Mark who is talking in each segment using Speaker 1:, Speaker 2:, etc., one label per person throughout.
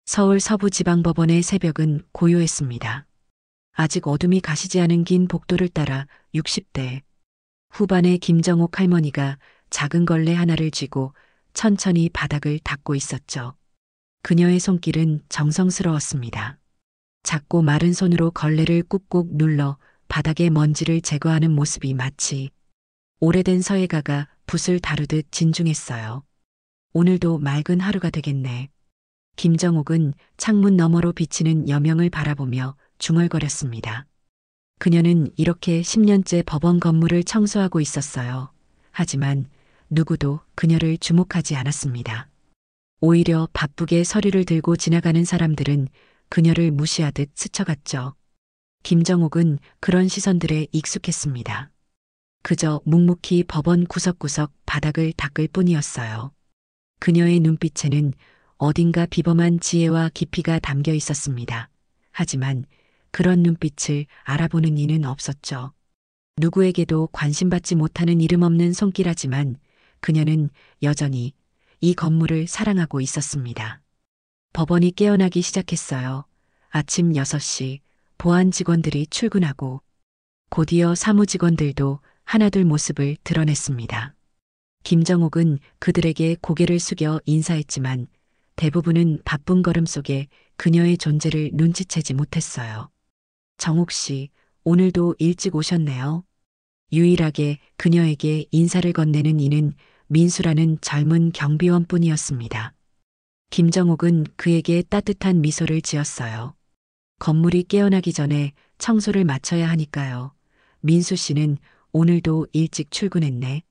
Speaker 1: 서울 서부지방법원의 새벽은 고요했습니다. 아직 어둠이 가시지 않은 긴 복도를 따라 60대 후반의 김정옥 할머니가 작은 걸레 하나를 쥐고 천천히 바닥을 닦고 있었죠. 그녀의 손길은 정성스러웠습니다. 작고 마른 손으로 걸레를 꾹꾹 눌러 바닥의 먼지를 제거하는 모습이 마치 오래된 서예가가 붓을 다루듯 진중했어요. 오늘도 맑은 하루가 되겠네. 김정옥은 창문 너머로 비치는 여명을 바라보며 중얼거렸습니다. 그녀는 이렇게 10년째 법원 건물을 청소하고 있었어요. 하지만 누구도 그녀를 주목하지 않았습니다. 오히려 바쁘게 서류를 들고 지나가는 사람들은 그녀를 무시하듯 스쳐갔죠. 김정옥은 그런 시선들에 익숙했습니다. 그저 묵묵히 법원 구석구석 바닥을 닦을 뿐이었어요. 그녀의 눈빛에는 어딘가 비범한 지혜와 깊이가 담겨 있었습니다. 하지만 그런 눈빛을 알아보는 이는 없었죠. 누구에게도 관심받지 못하는 이름 없는 손길하지만 그녀는 여전히 이 건물을 사랑하고 있었습니다. 법원이 깨어나기 시작했어요. 아침 6시 보안 직원들이 출근하고 곧이어 사무직원들도 하나둘 모습을 드러냈습니다. 김정옥은 그들에게 고개를 숙여 인사했지만 대부분은 바쁜 걸음 속에 그녀의 존재를 눈치채지 못했어요. 정옥 씨, 오늘도 일찍 오셨네요. 유일하게 그녀에게 인사를 건네는 이는 민수라는 젊은 경비원뿐이었습니다. 김정옥은 그에게 따뜻한 미소를 지었어요. 건물이 깨어나기 전에 청소를 마쳐야 하니까요. 민수 씨는 오늘도 일찍 출근했네.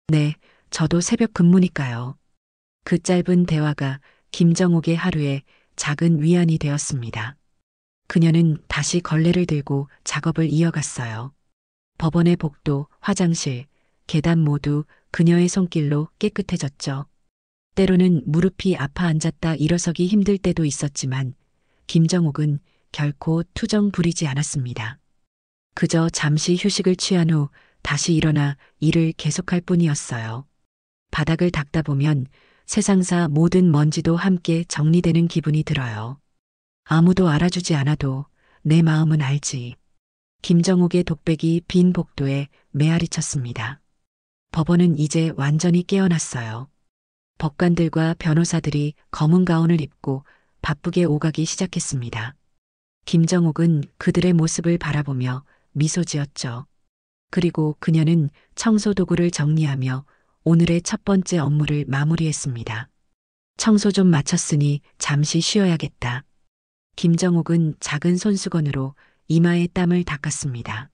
Speaker 1: 네, 저도 새벽 근무니까요. 그 짧은 대화가 김정옥의 하루에 작은 위안이 되었습니다. 그녀는 다시 걸레를 들고 작업을 이어갔어요. 법원의 복도, 화장실, 계단 모두 그녀의 손길로 깨끗해졌죠. 때로는 무릎이 아파 앉았다 일어서기 힘들 때도 있었지만 김정옥은 결코 투정 부리지 않았습니다. 그저 잠시 휴식을 취한 후 다시 일어나 일을 계속할 뿐이었어요. 바닥을 닦다 보면 세상사 모든 먼지도 함께 정리되는 기분이 들어요. 아무도 알아주지 않아도 내 마음은 알지. 김정옥의 독백이 빈 복도에 메아리 쳤습니다. 법원은 이제 완전히 깨어났어요. 법관들과 변호사들이 검은 가운을 입고 바쁘게 오가기 시작했습니다. 김정옥은 그들의 모습을 바라보며 미소 지었죠. 그리고 그녀는 청소 도구를 정리하며 오늘의 첫 번째 업무를 마무리했습니다. 청소 좀 마쳤으니 잠시 쉬어야겠다. 김정옥은 작은 손수건으로 이마에 땀을 닦았습니다.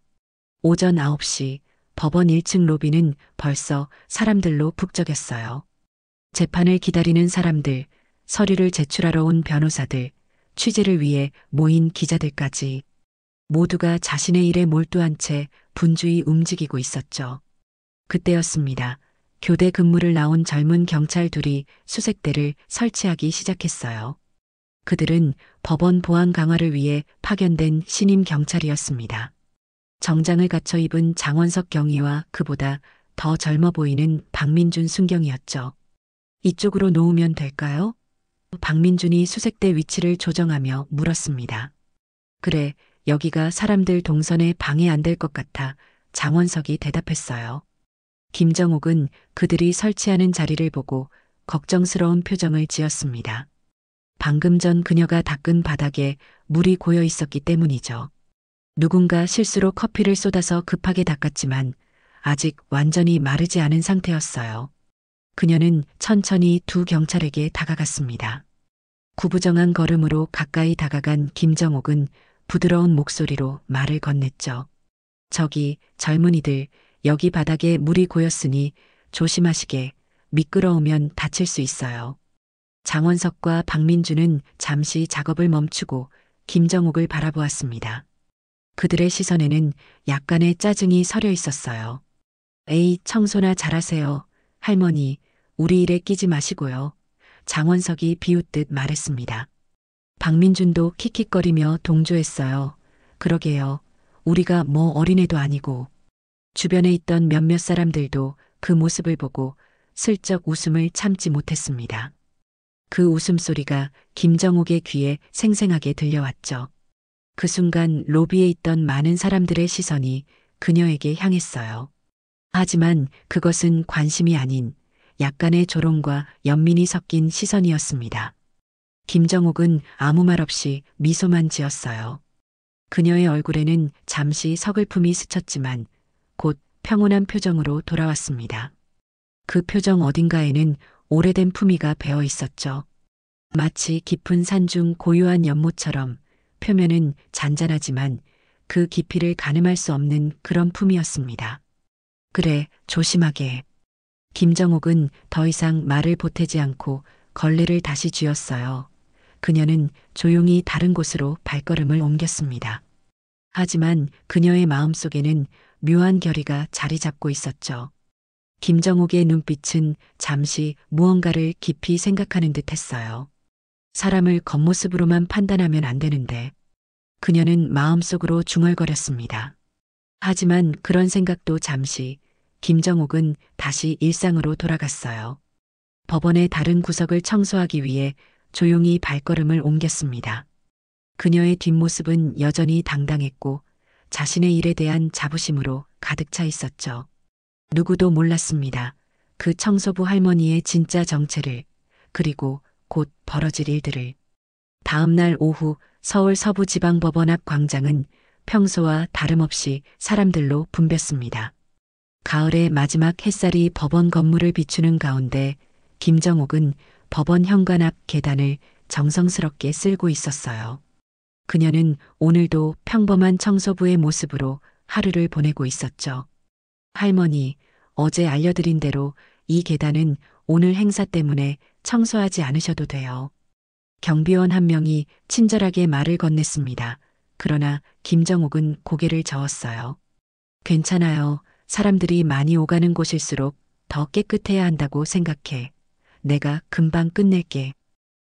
Speaker 1: 오전 9시 법원 1층 로비는 벌써 사람들로 북적였어요. 재판을 기다리는 사람들, 서류를 제출하러 온 변호사들, 취재를 위해 모인 기자들까지 모두가 자신의 일에 몰두한 채 분주히 움직이고 있었죠. 그때였습니다. 교대 근무를 나온 젊은 경찰 둘이 수색대를 설치하기 시작했어요. 그들은 법원 보안 강화를 위해 파견된 신임 경찰이었습니다. 정장을 갖춰 입은 장원석 경위와 그보다 더 젊어 보이는 박민준 순경이었죠. 이쪽으로 놓으면 될까요? 박민준이 수색대 위치를 조정하며 물었습니다. 그래, 여기가 사람들 동선에 방해 안 될 것 같아 장원석이 대답했어요. 김정옥은 그들이 설치하는 자리를 보고 걱정스러운 표정을 지었습니다. 방금 전 그녀가 닦은 바닥에 물이 고여 있었기 때문이죠. 누군가 실수로 커피를 쏟아서 급하게 닦았지만 아직 완전히 마르지 않은 상태였어요. 그녀는 천천히 두 경찰에게 다가갔습니다. 구부정한 걸음으로 가까이 다가간 김정옥은 부드러운 목소리로 말을 건넸죠. 저기 젊은이들, 여기 바닥에 물이 고였으니 조심하시게. 미끄러우면 다칠 수 있어요. 장원석과 박민주는 잠시 작업을 멈추고 김정옥을 바라보았습니다. 그들의 시선에는 약간의 짜증이 서려 있었어요. 에이, 청소나 잘하세요. 할머니, 우리 일에 끼지 마시고요. 장원석이 비웃듯 말했습니다. 박민준도 킥킥거리며 동조했어요. 그러게요. 우리가 뭐 어린애도 아니고. 주변에 있던 몇몇 사람들도 그 모습을 보고 슬쩍 웃음을 참지 못했습니다. 그 웃음소리가 김정옥의 귀에 생생하게 들려왔죠. 그 순간 로비에 있던 많은 사람들의 시선이 그녀에게 향했어요. 하지만 그것은 관심이 아닌 약간의 조롱과 연민이 섞인 시선이었습니다. 김정옥은 아무 말 없이 미소만 지었어요. 그녀의 얼굴에는 잠시 서글픔이 스쳤지만 곧 평온한 표정으로 돌아왔습니다. 그 표정 어딘가에는 오래된 품위가 배어 있었죠. 마치 깊은 산중 고요한 연못처럼 표면은 잔잔하지만 그 깊이를 가늠할 수 없는 그런 품이었습니다. 그래, 조심하게. 김정옥은 더 이상 말을 보태지 않고 걸레를 다시 쥐었어요. 그녀는 조용히 다른 곳으로 발걸음을 옮겼습니다. 하지만 그녀의 마음속에는 묘한 결의가 자리 잡고 있었죠. 김정옥의 눈빛은 잠시 무언가를 깊이 생각하는 듯 했어요. 사람을 겉모습으로만 판단하면 안 되는데 그녀는 마음속으로 중얼거렸습니다. 하지만 그런 생각도 잠시 김정옥은 다시 일상으로 돌아갔어요. 법원의 다른 구석을 청소하기 위해 조용히 발걸음을 옮겼습니다. 그녀의 뒷모습은 여전히 당당했고 자신의 일에 대한 자부심으로 가득 차 있었죠. 누구도 몰랐습니다. 그 청소부 할머니의 진짜 정체를, 그리고 곧 벌어질 일들을. 다음 날 오후 서울 서부지방법원 앞 광장은 평소와 다름없이 사람들로 붐볐습니다. 가을의 마지막 햇살이 법원 건물을 비추는 가운데 김정옥은 법원 현관 앞 계단을 정성스럽게 쓸고 있었어요. 그녀는 오늘도 평범한 청소부의 모습으로 하루를 보내고 있었죠. 할머니, 어제 알려드린 대로 이 계단은 오늘 행사 때문에 청소하지 않으셔도 돼요. 경비원 한 명이 친절하게 말을 건넸습니다. 그러나 김정옥은 고개를 저었어요. 괜찮아요. 사람들이 많이 오가는 곳일수록 더 깨끗해야 한다고 생각해. 내가 금방 끝낼게.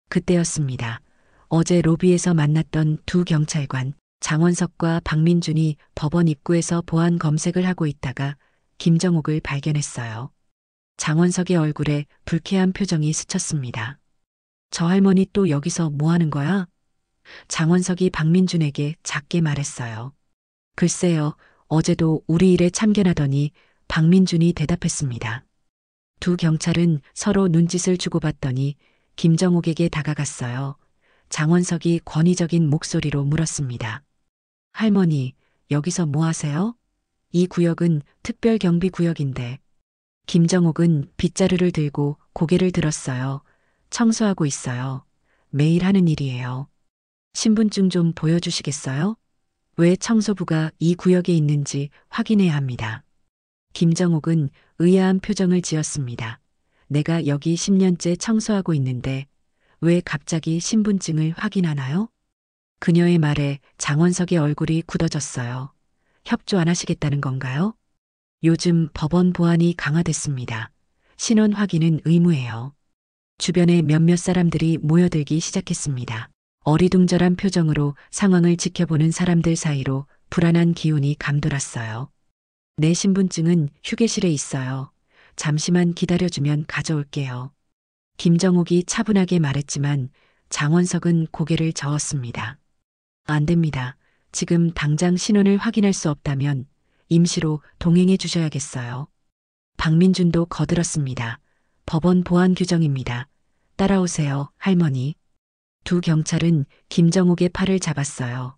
Speaker 1: 그때였습니다. 어제 로비에서 만났던 두 경찰관, 장원석과 박민준이 법원 입구에서 보안 검색을 하고 있다가 김정옥을 발견했어요. 장원석의 얼굴에 불쾌한 표정이 스쳤습니다. 저 할머니 또 여기서 뭐 하는 거야? 장원석이 박민준에게 작게 말했어요. 글쎄요, 어제도 우리 일에 참견하더니 박민준이 대답했습니다. 두 경찰은 서로 눈짓을 주고받더니 김정옥에게 다가갔어요. 장원석이 권위적인 목소리로 물었습니다. 할머니, 여기서 뭐 하세요? 이 구역은 특별경비구역인데. 김정옥은 빗자루를 들고 고개를 들었어요. 청소하고 있어요. 매일 하는 일이에요. 신분증 좀 보여주시겠어요? 왜 청소부가 이 구역에 있는지 확인해야 합니다. 김정옥은 의아한 표정을 지었습니다. 내가 여기 10년째 청소하고 있는데 왜 갑자기 신분증을 확인하나요? 그녀의 말에 장원석의 얼굴이 굳어졌어요. 협조 안 하시겠다는 건가요? 요즘 법원 보안이 강화됐습니다. 신원 확인은 의무예요. 주변에 몇몇 사람들이 모여들기 시작했습니다. 어리둥절한 표정으로 상황을 지켜보는 사람들 사이로 불안한 기운이 감돌았어요. 내 신분증은 휴게실에 있어요. 잠시만 기다려주면 가져올게요. 김정옥이 차분하게 말했지만 장원석은 고개를 저었습니다. 안 됩니다. 지금 당장 신원을 확인할 수 없다면 임시로 동행해 주셔야겠어요. 박민준도 거들었습니다. 법원 보안 규정입니다. 따라오세요, 할머니. 두 경찰은 김정옥의 팔을 잡았어요.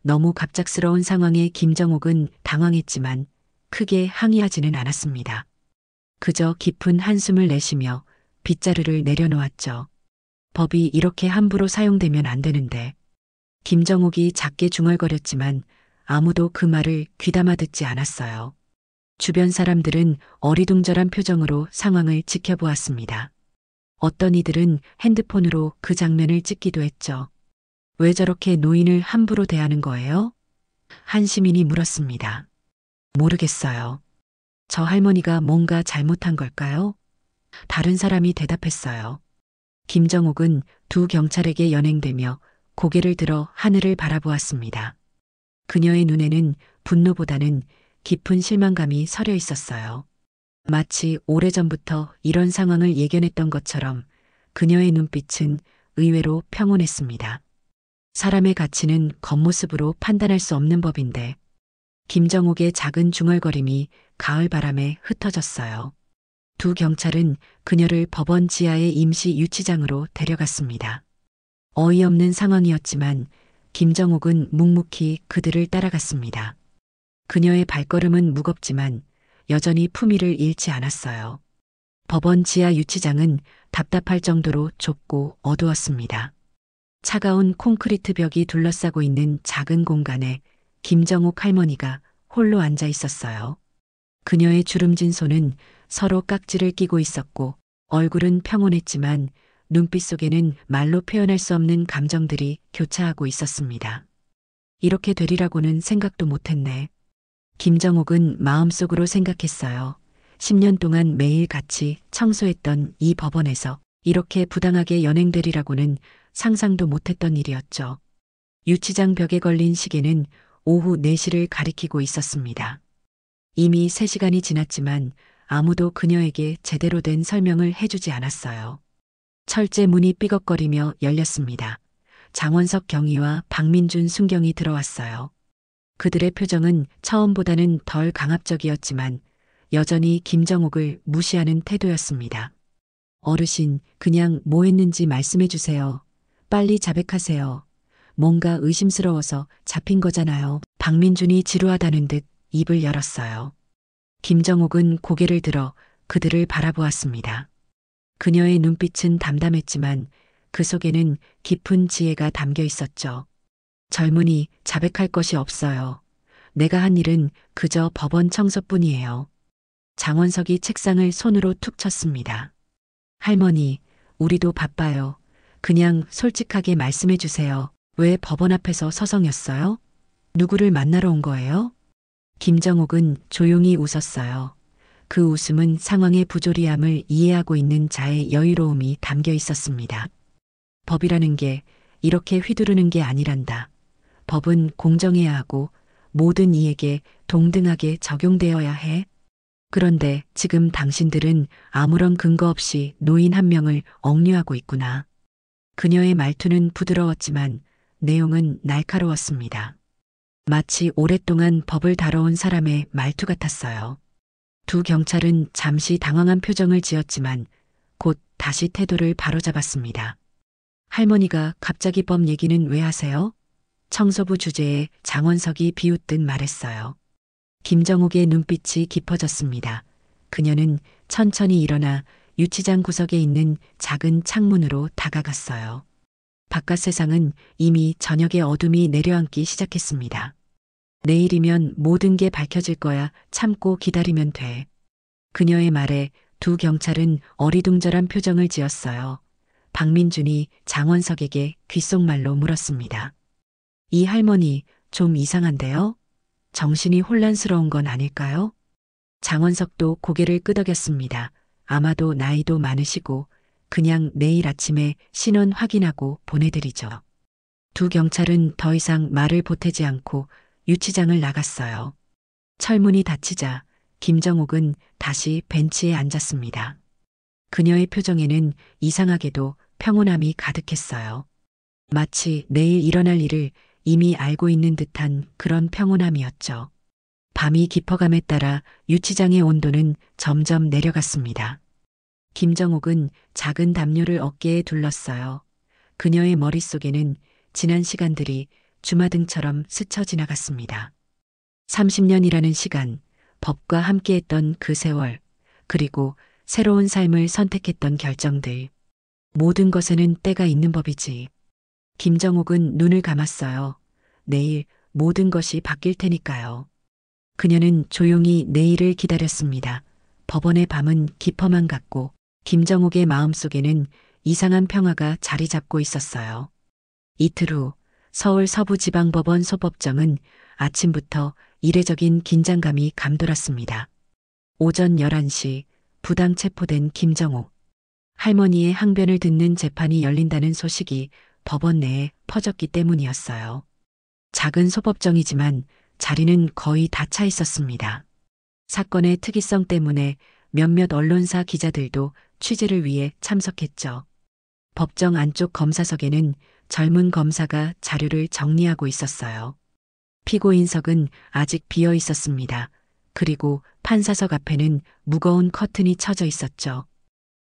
Speaker 1: 너무 갑작스러운 상황에 김정옥은 당황했지만 크게 항의하지는 않았습니다. 그저 깊은 한숨을 내쉬며 빗자루를 내려놓았죠. 법이 이렇게 함부로 사용되면 안 되는데. 김정옥이 작게 중얼거렸지만 아무도 그 말을 귀담아 듣지 않았어요. 주변 사람들은 어리둥절한 표정으로 상황을 지켜보았습니다. 어떤 이들은 핸드폰으로 그 장면을 찍기도 했죠. 왜 저렇게 노인을 함부로 대하는 거예요? 한 시민이 물었습니다. 모르겠어요. 저 할머니가 뭔가 잘못한 걸까요? 다른 사람이 대답했어요. 김정옥은 두 경찰에게 연행되며 고개를 들어 하늘을 바라보았습니다. 그녀의 눈에는 분노보다는 깊은 실망감이 서려 있었어요. 마치 오래전부터 이런 상황을 예견했던 것처럼 그녀의 눈빛은 의외로 평온했습니다. 사람의 가치는 겉모습으로 판단할 수 없는 법인데 김정옥의 작은 중얼거림이 가을 바람에 흩어졌어요. 두 경찰은 그녀를 법원 지하의 임시 유치장으로 데려갔습니다. 어이없는 상황이었지만 김정옥은 묵묵히 그들을 따라갔습니다. 그녀의 발걸음은 무겁지만 여전히 품위를 잃지 않았어요. 법원 지하 유치장은 답답할 정도로 좁고 어두웠습니다. 차가운 콘크리트 벽이 둘러싸고 있는 작은 공간에 김정옥 할머니가 홀로 앉아 있었어요. 그녀의 주름진 손은 서로 깍지를 끼고 있었고 얼굴은 평온했지만 눈빛 속에는 말로 표현할 수 없는 감정들이 교차하고 있었습니다. 이렇게 되리라고는 생각도 못했네. 김정옥은 마음속으로 생각했어요. 10년 동안 매일 같이 청소했던 이 법원에서 이렇게 부당하게 연행되리라고는 상상도 못했던 일이었죠. 유치장 벽에 걸린 시계는 오후 4시를 가리키고 있었습니다. 이미 3시간이 지났지만 아무도 그녀에게 제대로 된 설명을 해주지 않았어요. 철제 문이 삐걱거리며 열렸습니다. 장원석 경위와 박민준 순경이 들어왔어요. 그들의 표정은 처음보다는 덜 강압적이었지만 여전히 김정옥을 무시하는 태도였습니다. 어르신, 그냥 뭐 했는지 말씀해 주세요. 빨리 자백하세요. 뭔가 의심스러워서 잡힌 거잖아요. 박민준이 지루하다는 듯 입을 열었어요. 김정옥은 고개를 들어 그들을 바라보았습니다. 그녀의 눈빛은 담담했지만 그 속에는 깊은 지혜가 담겨 있었죠. 젊은이, 자백할 것이 없어요. 내가 한 일은 그저 법원 청소뿐이에요. 장원석이 책상을 손으로 툭 쳤습니다. 할머니, 우리도 바빠요. 그냥 솔직하게 말씀해 주세요. 왜 법원 앞에서 서성였어요? 누구를 만나러 온 거예요? 김정옥은 조용히 웃었어요. 그 웃음은 상황의 부조리함을 이해하고 있는 자의 여유로움이 담겨 있었습니다. 법이라는 게 이렇게 휘두르는 게 아니란다. 법은 공정해야 하고 모든 이에게 동등하게 적용되어야 해. 그런데 지금 당신들은 아무런 근거 없이 노인 한 명을 억류하고 있구나. 그녀의 말투는 부드러웠지만 내용은 날카로웠습니다. 마치 오랫동안 법을 다뤄온 사람의 말투 같았어요. 두 경찰은 잠시 당황한 표정을 지었지만 곧 다시 태도를 바로잡았습니다. 할머니가 갑자기 법 얘기는 왜 하세요? 청소부 주제에 장원석이 비웃듯 말했어요. 김정옥의 눈빛이 깊어졌습니다. 그녀는 천천히 일어나 유치장 구석에 있는 작은 창문으로 다가갔어요. 바깥 세상은 이미 저녁의 어둠이 내려앉기 시작했습니다. 내일이면 모든 게 밝혀질 거야. 참고 기다리면 돼. 그녀의 말에 두 경찰은 어리둥절한 표정을 지었어요. 박민준이 장원석에게 귓속말로 물었습니다. 이 할머니 좀 이상한데요? 정신이 혼란스러운 건 아닐까요? 장원석도 고개를 끄덕였습니다. 아마도 나이도 많으시고 그냥 내일 아침에 신원 확인하고 보내드리죠. 두 경찰은 더 이상 말을 보태지 않고 유치장을 나갔어요. 철문이 닫히자 김정옥은 다시 벤치에 앉았습니다. 그녀의 표정에는 이상하게도 평온함이 가득했어요. 마치 내일 일어날 일을 이미 알고 있는 듯한 그런 평온함이었죠. 밤이 깊어감에 따라 유치장의 온도는 점점 내려갔습니다. 김정옥은 작은 담요를 어깨에 둘렀어요. 그녀의 머릿속에는 지난 시간들이 주마등처럼 스쳐 지나갔습니다. 30년이라는 시간, 법과 함께했던 그 세월, 그리고 새로운 삶을 선택했던 결정들. 모든 것에는 때가 있는 법이지. 김정옥은 눈을 감았어요. 내일 모든 것이 바뀔 테니까요. 그녀는 조용히 내일을 기다렸습니다. 법원의 밤은 깊어만 갔고 김정옥의 마음속에는 이상한 평화가 자리 잡고 있었어요. 이틀 후 서울 서부지방법원 소법정은 아침부터 이례적인 긴장감이 감돌았습니다. 오전 11시 부당 체포된 김정옥. 할머니의 항변을 듣는 재판이 열린다는 소식이 법원 내에 퍼졌기 때문이었어요. 작은 소법정이지만 자리는 거의 다 차 있었습니다. 사건의 특이성 때문에 몇몇 언론사 기자들도 취재를 위해 참석했죠. 법정 안쪽 검사석에는 젊은 검사가 자료를 정리하고 있었어요. 피고인석은 아직 비어 있었습니다. 그리고 판사석 앞에는 무거운 커튼이 쳐져 있었죠.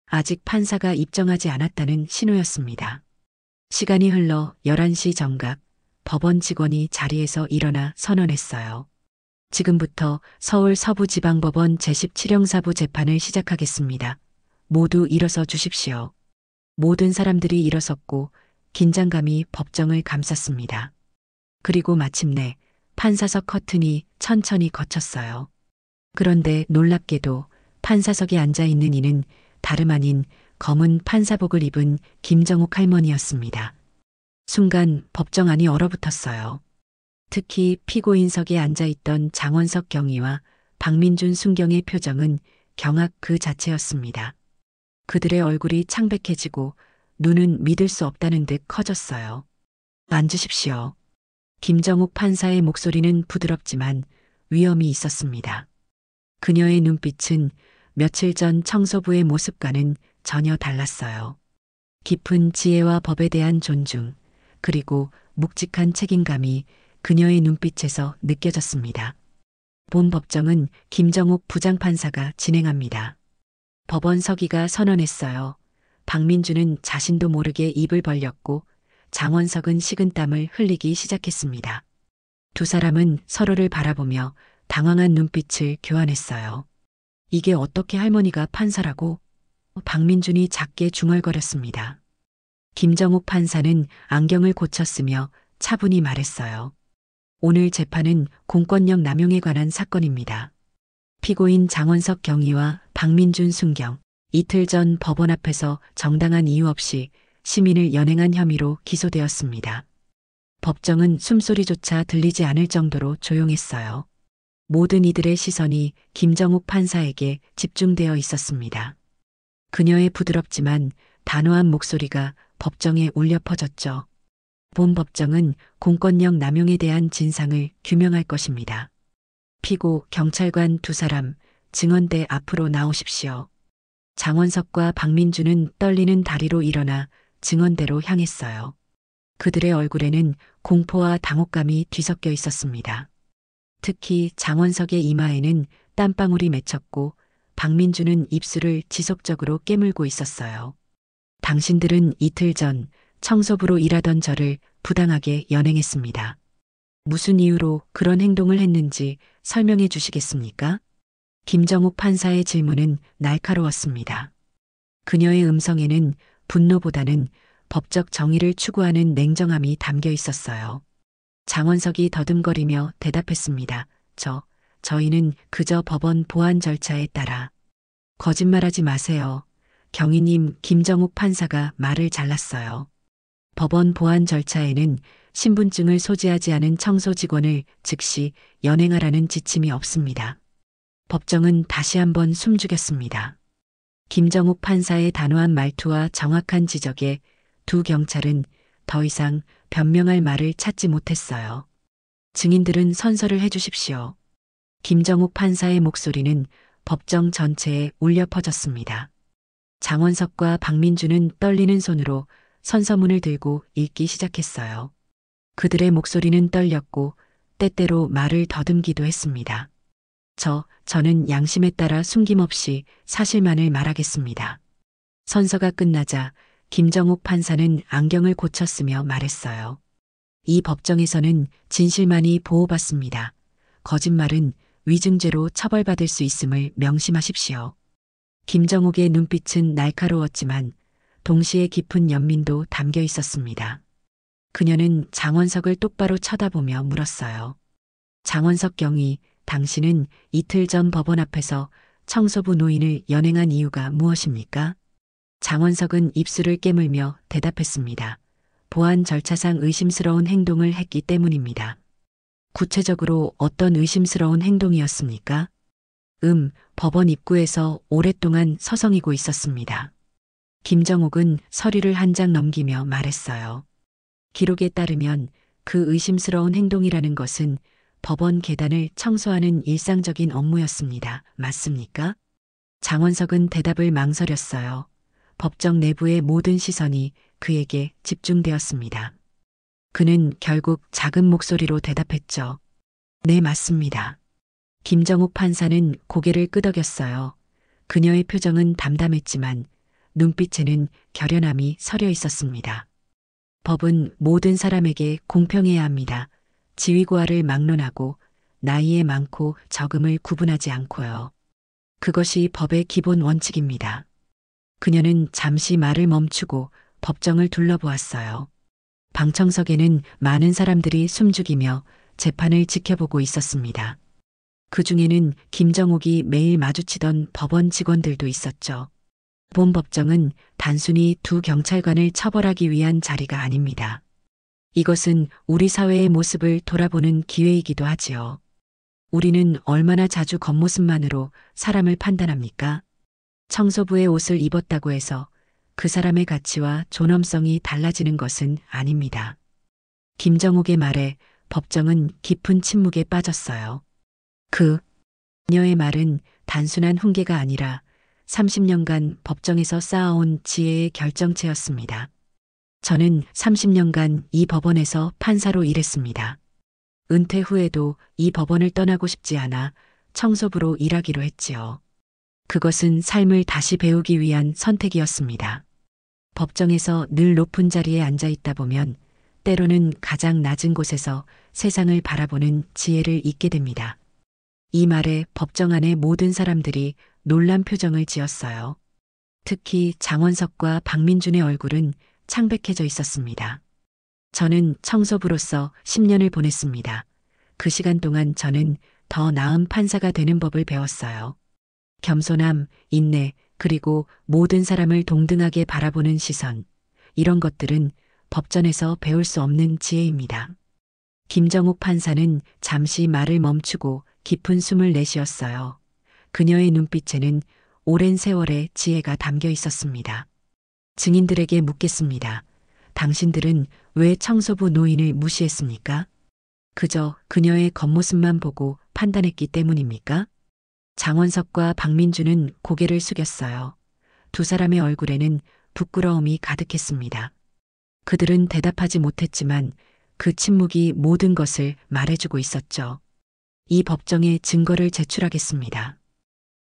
Speaker 1: 아직 판사가 입정하지 않았다는 신호였습니다. 시간이 흘러 11시 정각, 법원 직원이 자리에서 일어나 선언했어요. 지금부터 서울 서부지방법원 제17형사부 재판을 시작하겠습니다. 모두 일어서 주십시오. 모든 사람들이 일어섰고 긴장감이 법정을 감쌌습니다. 그리고 마침내 판사석 커튼이 천천히 걷혔어요. 그런데 놀랍게도 판사석에 앉아 있는 이는 다름 아닌 검은 판사복을 입은 김정욱 할머니였습니다. 순간 법정 안이 얼어붙었어요. 특히 피고인석에 앉아있던 장원석 경위와 박민준 순경의 표정은 경악 그 자체였습니다. 그들의 얼굴이 창백해지고 눈은 믿을 수 없다는 듯 커졌어요. 앉으십시오. 김정욱 판사의 목소리는 부드럽지만 위험이 있었습니다. 그녀의 눈빛은 며칠 전 청소부의 모습과는 전혀 달랐어요. 깊은 지혜와 법에 대한 존중, 그리고 묵직한 책임감이 그녀의 눈빛에서 느껴졌습니다. 본 법정은 김정욱 부장판사가 진행합니다. 법원 서기가 선언했어요. 박민주는 자신도 모르게 입을 벌렸고 장원석은 식은땀을 흘리기 시작했습니다. 두 사람은 서로를 바라보며 당황한 눈빛을 교환했어요. 이게 어떻게 할머니가 판사라고? 박민준이 작게 중얼거렸습니다. 김정욱 판사는 안경을 고쳤으며 차분히 말했어요. 오늘 재판은 공권력 남용에 관한 사건입니다. 피고인 장원석 경위와 박민준 순경, 이틀 전 법원 앞에서 정당한 이유 없이 시민을 연행한 혐의로 기소되었습니다. 법정은 숨소리조차 들리지 않을 정도로 조용했어요. 모든 이들의 시선이 김정욱 판사에게 집중되어 있었습니다. 그녀의 부드럽지만 단호한 목소리가 법정에 울려 퍼졌죠. 본 법정은 공권력 남용에 대한 진상을 규명할 것입니다. 피고, 경찰관 두 사람, 증언대 앞으로 나오십시오. 장원석과 박민주는 떨리는 다리로 일어나 증언대로 향했어요. 그들의 얼굴에는 공포와 당혹감이 뒤섞여 있었습니다. 특히 장원석의 이마에는 땀방울이 맺혔고 박민주는 입술을 지속적으로 깨물고 있었어요. 당신들은 이틀 전 청소부로 일하던 저를 부당하게 연행했습니다. 무슨 이유로 그런 행동을 했는지 설명해 주시겠습니까? 김정욱 판사의 질문은 날카로웠습니다. 그녀의 음성에는 분노보다는 법적 정의를 추구하는 냉정함이 담겨 있었어요. 장원석이 더듬거리며 대답했습니다. 저희는 그저 법원 보안 절차에 따라. 거짓말하지 마세요. 경위님, 김정욱 판사가 말을 잘랐어요. 법원 보안 절차에는 신분증을 소지하지 않은 청소 직원을 즉시 연행하라는 지침이 없습니다. 법정은 다시 한번 숨죽였습니다. 김정욱 판사의 단호한 말투와 정확한 지적에 두 경찰은 더 이상 변명할 말을 찾지 못했어요. 증인들은 선서를 해주십시오. 김정욱 판사의 목소리는 법정 전체에 울려 퍼졌습니다. 장원석과 박민주는 떨리는 손으로 선서문을 들고 읽기 시작했어요. 그들의 목소리는 떨렸고 때때로 말을 더듬기도 했습니다. 저는 양심에 따라 숨김없이 사실만을 말하겠습니다. 선서가 끝나자 김정욱 판사는 안경을 고쳤으며 말했어요. 이 법정에서는 진실만이 보호받습니다. 거짓말은 위증죄로 처벌받을 수 있음을 명심하십시오. 김정욱의 눈빛은 날카로웠지만 동시에 깊은 연민도 담겨 있었습니다. 그녀는 장원석을 똑바로 쳐다보며 물었어요. 장원석 경위, 당신은 이틀 전 법원 앞에서 청소부 노인을 연행한 이유가 무엇입니까? 장원석은 입술을 깨물며 대답했습니다. 보안 절차상 의심스러운 행동을 했기 때문입니다. 구체적으로 어떤 의심스러운 행동이었습니까? 법원 입구에서 오랫동안 서성이고 있었습니다. 김정욱은 서류를 한 장 넘기며 말했어요. 기록에 따르면 그 의심스러운 행동이라는 것은 법원 계단을 청소하는 일상적인 업무였습니다. 맞습니까? 장원석은 대답을 망설였어요. 법정 내부의 모든 시선이 그에게 집중되었습니다. 그는 결국 작은 목소리로 대답했죠. 네, 맞습니다. 김정욱 판사는 고개를 끄덕였어요. 그녀의 표정은 담담했지만 눈빛에는 결연함이 서려 있었습니다. 법은 모든 사람에게 공평해야 합니다. 지위고하를 막론하고 나이에 많고 적음을 구분하지 않고요. 그것이 법의 기본 원칙입니다. 그녀는 잠시 말을 멈추고 법정을 둘러보았어요. 방청석에는 많은 사람들이 숨죽이며 재판을 지켜보고 있었습니다. 그 중에는 김정욱이 매일 마주치던 법원 직원들도 있었죠. 본 법정은 단순히 두 경찰관을 처벌하기 위한 자리가 아닙니다. 이것은 우리 사회의 모습을 돌아보는 기회이기도 하지요. 우리는 얼마나 자주 겉모습만으로 사람을 판단합니까? 청소부의 옷을 입었다고 해서 그 사람의 가치와 존엄성이 달라지는 것은 아닙니다. 김정욱의 말에 법정은 깊은 침묵에 빠졌어요. 그녀의 말은 단순한 훈계가 아니라 30년간 법정에서 쌓아온 지혜의 결정체였습니다. 저는 30년간 이 법원에서 판사로 일했습니다. 은퇴 후에도 이 법원을 떠나고 싶지 않아 청소부로 일하기로 했지요. 그것은 삶을 다시 배우기 위한 선택이었습니다. 법정에서 늘 높은 자리에 앉아 있다 보면 때로는 가장 낮은 곳에서 세상을 바라보는 지혜를 잊게 됩니다. 이 말에 법정 안의 모든 사람들이 놀란 표정을 지었어요. 특히 장원석과 박민준의 얼굴은 창백해져 있었습니다. 저는 청소부로서 10년을 보냈습니다. 그 시간 동안 저는 더 나은 판사가 되는 법을 배웠어요. 겸손함, 인내, 그리고 모든 사람을 동등하게 바라보는 시선. 이런 것들은 법전에서 배울 수 없는 지혜입니다. 김정욱 판사는 잠시 말을 멈추고 깊은 숨을 내쉬었어요. 그녀의 눈빛에는 오랜 세월의 지혜가 담겨 있었습니다. 증인들에게 묻겠습니다. 당신들은 왜 청소부 노인을 무시했습니까? 그저 그녀의 겉모습만 보고 판단했기 때문입니까? 장원석과 박민주는 고개를 숙였어요. 두 사람의 얼굴에는 부끄러움이 가득했습니다. 그들은 대답하지 못했지만 그 침묵이 모든 것을 말해주고 있었죠. 이 법정에 증거를 제출하겠습니다.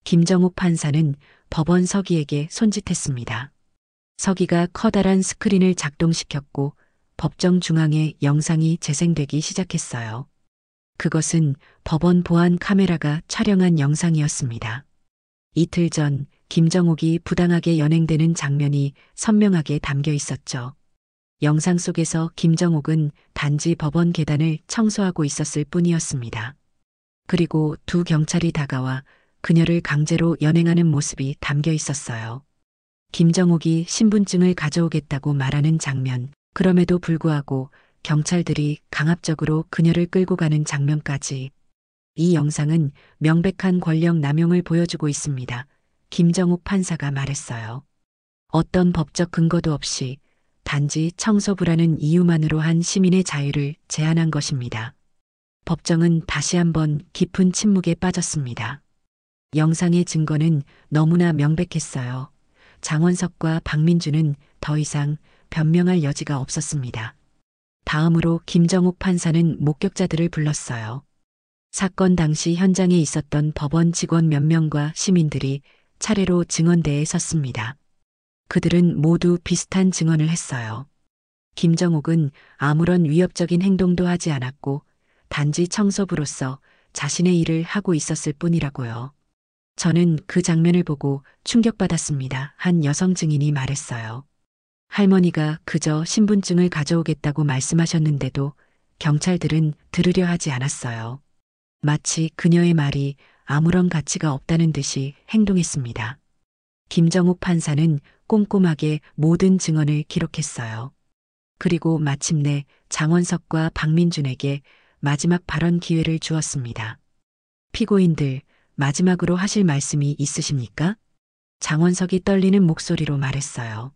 Speaker 1: 김정욱 판사는 법원 서기에게 손짓했습니다. 서기가 커다란 스크린을 작동시켰고 법정 중앙에 영상이 재생되기 시작했어요. 그것은 법원 보안 카메라가 촬영한 영상이었습니다. 이틀 전 김정욱이 부당하게 연행되는 장면이 선명하게 담겨 있었죠. 영상 속에서 김정욱은 단지 법원 계단을 청소하고 있었을 뿐이었습니다. 그리고 두 경찰이 다가와 그녀를 강제로 연행하는 모습이 담겨 있었어요. 김정욱이 신분증을 가져오겠다고 말하는 장면, 그럼에도 불구하고 경찰들이 강압적으로 그녀를 끌고 가는 장면까지. 이 영상은 명백한 권력 남용을 보여주고 있습니다. 김정욱 판사가 말했어요. 어떤 법적 근거도 없이 단지 청소부라는 이유만으로 한 시민의 자유를 제한한 것입니다. 법정은 다시 한번 깊은 침묵에 빠졌습니다. 영상의 증거는 너무나 명백했어요. 장원석과 박민주는 더 이상 변명할 여지가 없었습니다. 다음으로 김정욱 판사는 목격자들을 불렀어요. 사건 당시 현장에 있었던 법원 직원 몇 명과 시민들이 차례로 증언대에 섰습니다. 그들은 모두 비슷한 증언을 했어요. 김정욱은 아무런 위협적인 행동도 하지 않았고 단지 청소부로서 자신의 일을 하고 있었을 뿐이라고요. 저는 그 장면을 보고 충격받았습니다. 한 여성 증인이 말했어요. 할머니가 그저 신분증을 가져오겠다고 말씀하셨는데도 경찰들은 들으려 하지 않았어요. 마치 그녀의 말이 아무런 가치가 없다는 듯이 행동했습니다. 김정욱 판사는 꼼꼼하게 모든 증언을 기록했어요. 그리고 마침내 장원석과 박민준에게 마지막 발언 기회를 주었습니다. 피고인들, 마지막으로 하실 말씀이 있으십니까? 장원석이 떨리는 목소리로 말했어요.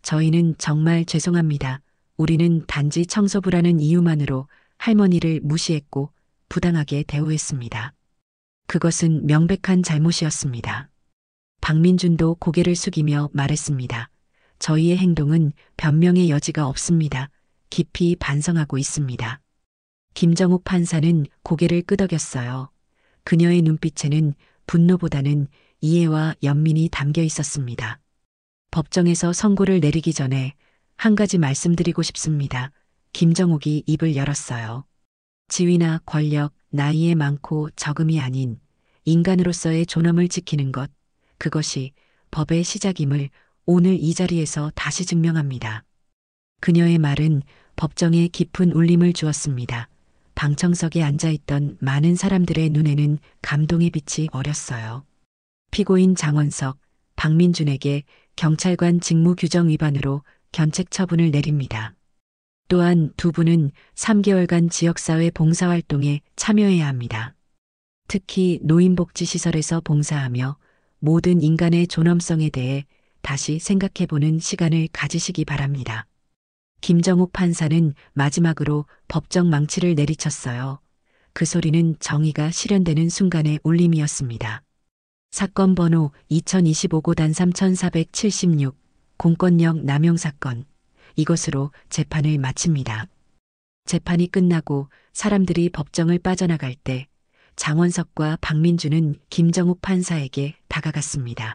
Speaker 1: 저희는 정말 죄송합니다. 우리는 단지 청소부라는 이유만으로 할머니를 무시했고 부당하게 대우했습니다. 그것은 명백한 잘못이었습니다. 박민준도 고개를 숙이며 말했습니다. 저희의 행동은 변명의 여지가 없습니다. 깊이 반성하고 있습니다. 김정욱 판사는 고개를 끄덕였어요. 그녀의 눈빛에는 분노보다는 이해와 연민이 담겨 있었습니다. 법정에서 선고를 내리기 전에 한 가지 말씀드리고 싶습니다. 김정욱이 입을 열었어요. 지위나 권력, 나이에 많고 적음이 아닌 인간으로서의 존엄을 지키는 것, 그것이 법의 시작임을 오늘 이 자리에서 다시 증명합니다. 그녀의 말은 법정에 깊은 울림을 주었습니다. 방청석에 앉아있던 많은 사람들의 눈에는 감동의 빛이 어렸어요. 피고인 장원석, 박민준에게 경찰관 직무규정 위반으로 견책 처분을 내립니다. 또한 두 분은 3개월간 지역사회 봉사활동에 참여해야 합니다. 특히 노인복지시설에서 봉사하며 모든 인간의 존엄성에 대해 다시 생각해보는 시간을 가지시기 바랍니다. 김정욱 판사는 마지막으로 법정 망치를 내리쳤어요. 그 소리는 정의가 실현되는 순간의 울림이었습니다. 사건 번호 2025고단 3476 공권력 남용 사건. 이것으로 재판을 마칩니다. 재판이 끝나고 사람들이 법정을 빠져나갈 때 장원석과 박민준은 김정욱 판사에게 다가갔습니다.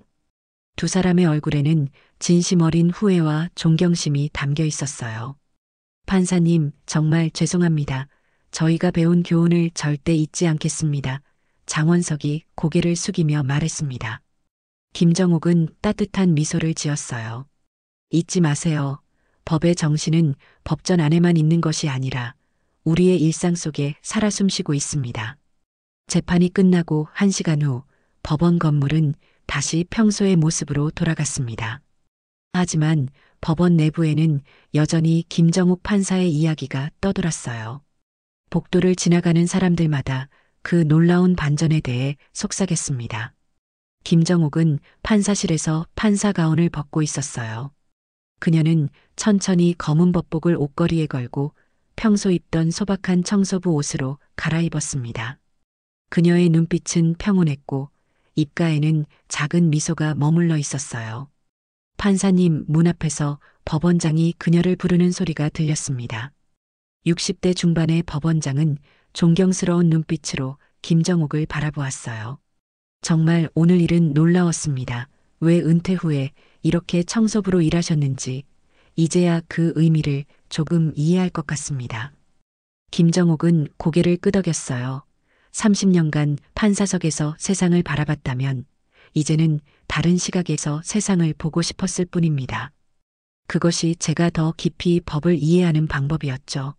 Speaker 1: 두 사람의 얼굴에는 진심 어린 후회와 존경심이 담겨 있었어요. 판사님, 정말 죄송합니다. 저희가 배운 교훈을 절대 잊지 않겠습니다. 장원석이 고개를 숙이며 말했습니다. 김정욱은 따뜻한 미소를 지었어요. 잊지 마세요. 법의 정신은 법전 안에만 있는 것이 아니라 우리의 일상 속에 살아 숨쉬고 있습니다. 재판이 끝나고 1시간 후 법원 건물은 다시 평소의 모습으로 돌아갔습니다. 하지만 법원 내부에는 여전히 김정욱 판사의 이야기가 떠돌았어요. 복도를 지나가는 사람들마다 그 놀라운 반전에 대해 속삭였습니다. 김정욱은 판사실에서 판사 가운을 벗고 있었어요. 그녀는 천천히 검은 법복을 옷걸이에 걸고 평소 입던 소박한 청소부 옷으로 갈아입었습니다. 그녀의 눈빛은 평온했고 입가에는 작은 미소가 머물러 있었어요. 판사님, 문 앞에서 법원장이 그녀를 부르는 소리가 들렸습니다. 60대 중반의 법원장은 존경스러운 눈빛으로 김정욱을 바라보았어요. 정말 오늘 일은 놀라웠습니다. 왜 은퇴 후에 이렇게 청소부로 일하셨는지 이제야 그 의미를 조금 이해할 것 같습니다. 김정욱은 고개를 끄덕였어요. 30년간 판사석에서 세상을 바라봤다면 이제는 다른 시각에서 세상을 보고 싶었을 뿐입니다. 그것이 제가 더 깊이 법을 이해하는 방법이었죠.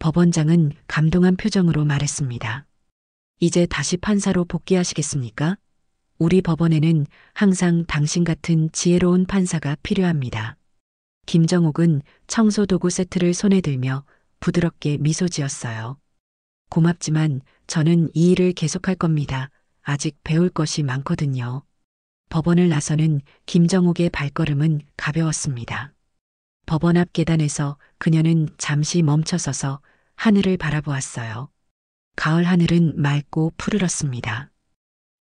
Speaker 1: 법원장은 감동한 표정으로 말했습니다. 이제 다시 판사로 복귀하시겠습니까? 우리 법원에는 항상 당신 같은 지혜로운 판사가 필요합니다. 김정욱은 청소도구 세트를 손에 들며 부드럽게 미소 지었어요. 고맙지만 저는 이 일을 계속할 겁니다. 아직 배울 것이 많거든요. 법원을 나서는 김정욱의 발걸음은 가벼웠습니다. 법원 앞 계단에서 그녀는 잠시 멈춰서서 하늘을 바라보았어요. 가을 하늘은 맑고 푸르렀습니다.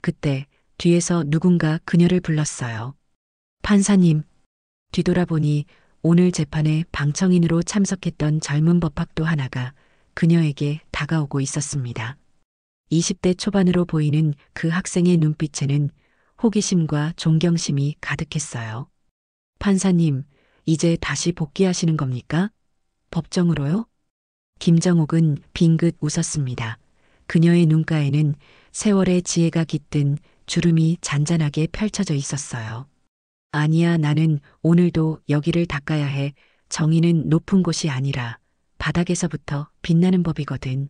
Speaker 1: 그때 뒤에서 누군가 그녀를 불렀어요. 판사님. 뒤돌아보니 오늘 재판에 방청인으로 참석했던 젊은 법학도 하나가 그녀에게 다가오고 있었습니다. 20대 초반으로 보이는 그 학생의 눈빛에는 호기심과 존경심이 가득했어요. 판사님, 이제 다시 복귀하시는 겁니까? 법정으로요? 김정욱은 빙긋 웃었습니다. 그녀의 눈가에는 세월의 지혜가 깃든 주름이 잔잔하게 펼쳐져 있었어요. 아니야, 나는 오늘도 여기를 닦아야 해. 정의는 높은 곳이 아니라 바닥에서부터 빛나는 법이거든.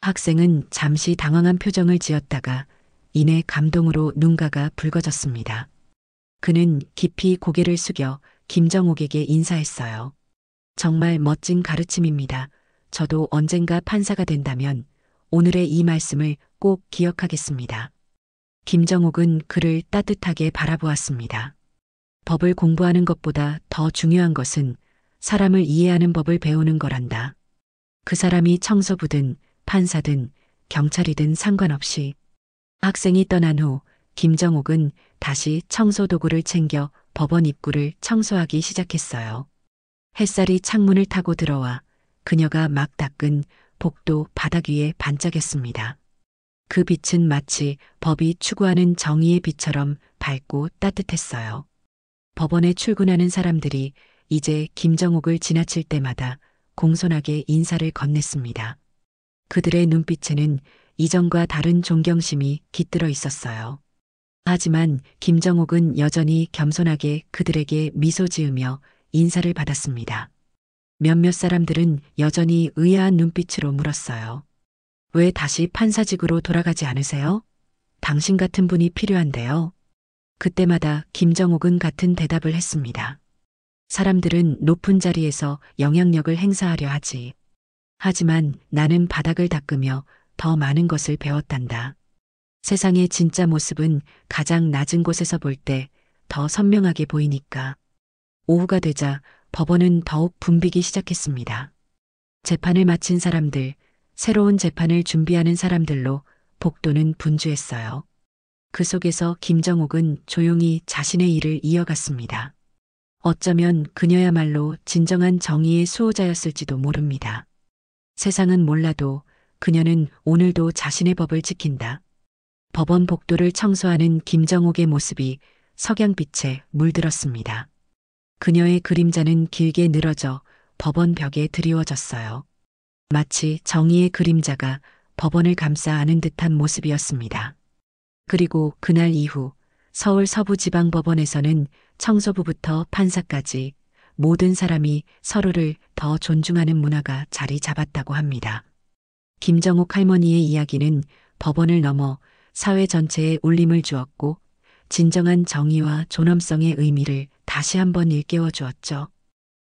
Speaker 1: 학생은 잠시 당황한 표정을 지었다가 이내 감동으로 눈가가 붉어졌습니다. 그는 깊이 고개를 숙여 김정욱에게 인사했어요. 정말 멋진 가르침입니다. 저도 언젠가 판사가 된다면 오늘의 이 말씀을 꼭 기억하겠습니다. 김정욱은 그를 따뜻하게 바라보았습니다. 법을 공부하는 것보다 더 중요한 것은 사람을 이해하는 법을 배우는 거란다. 그 사람이 청소부든 판사든 경찰이든 상관없이. 학생이 떠난 후 김정옥은 다시 청소도구를 챙겨 법원 입구를 청소하기 시작했어요. 햇살이 창문을 타고 들어와 그녀가 막 닦은 복도 바닥 위에 반짝였습니다. 그 빛은 마치 법이 추구하는 정의의 빛처럼 밝고 따뜻했어요. 법원에 출근하는 사람들이 이제 김정옥을 지나칠 때마다 공손하게 인사를 건넸습니다. 그들의 눈빛에는 이전과 다른 존경심이 깃들어 있었어요. 하지만 김정옥은 여전히 겸손하게 그들에게 미소 지으며 인사를 받았습니다. 몇몇 사람들은 여전히 의아한 눈빛으로 물었어요. 왜 다시 판사직으로 돌아가지 않으세요? 당신 같은 분이 필요한데요. 그때마다 김정옥은 같은 대답을 했습니다. 사람들은 높은 자리에서 영향력을 행사하려 하지. 하지만 나는 바닥을 닦으며 더 많은 것을 배웠단다. 세상의 진짜 모습은 가장 낮은 곳에서 볼 때 더 선명하게 보이니까. 오후가 되자 법원은 더욱 붐비기 시작했습니다. 재판을 마친 사람들, 새로운 재판을 준비하는 사람들로 복도는 분주했어요. 그 속에서 김정옥은 조용히 자신의 일을 이어갔습니다. 어쩌면 그녀야말로 진정한 정의의 수호자였을지도 모릅니다. 세상은 몰라도 그녀는 오늘도 자신의 법을 지킨다. 법원 복도를 청소하는 김정옥의 모습이 석양빛에 물들었습니다. 그녀의 그림자는 길게 늘어져 법원 벽에 드리워졌어요. 마치 정의의 그림자가 법원을 감싸 안은 듯한 모습이었습니다. 그리고 그날 이후 서울 서부지방법원에서는 청소부부터 판사까지 모든 사람이 서로를 더 존중하는 문화가 자리 잡았다고 합니다. 김정옥 할머니의 이야기는 법원을 넘어 사회 전체에 울림을 주었고 진정한 정의와 존엄성의 의미를 다시 한번 일깨워 주었죠.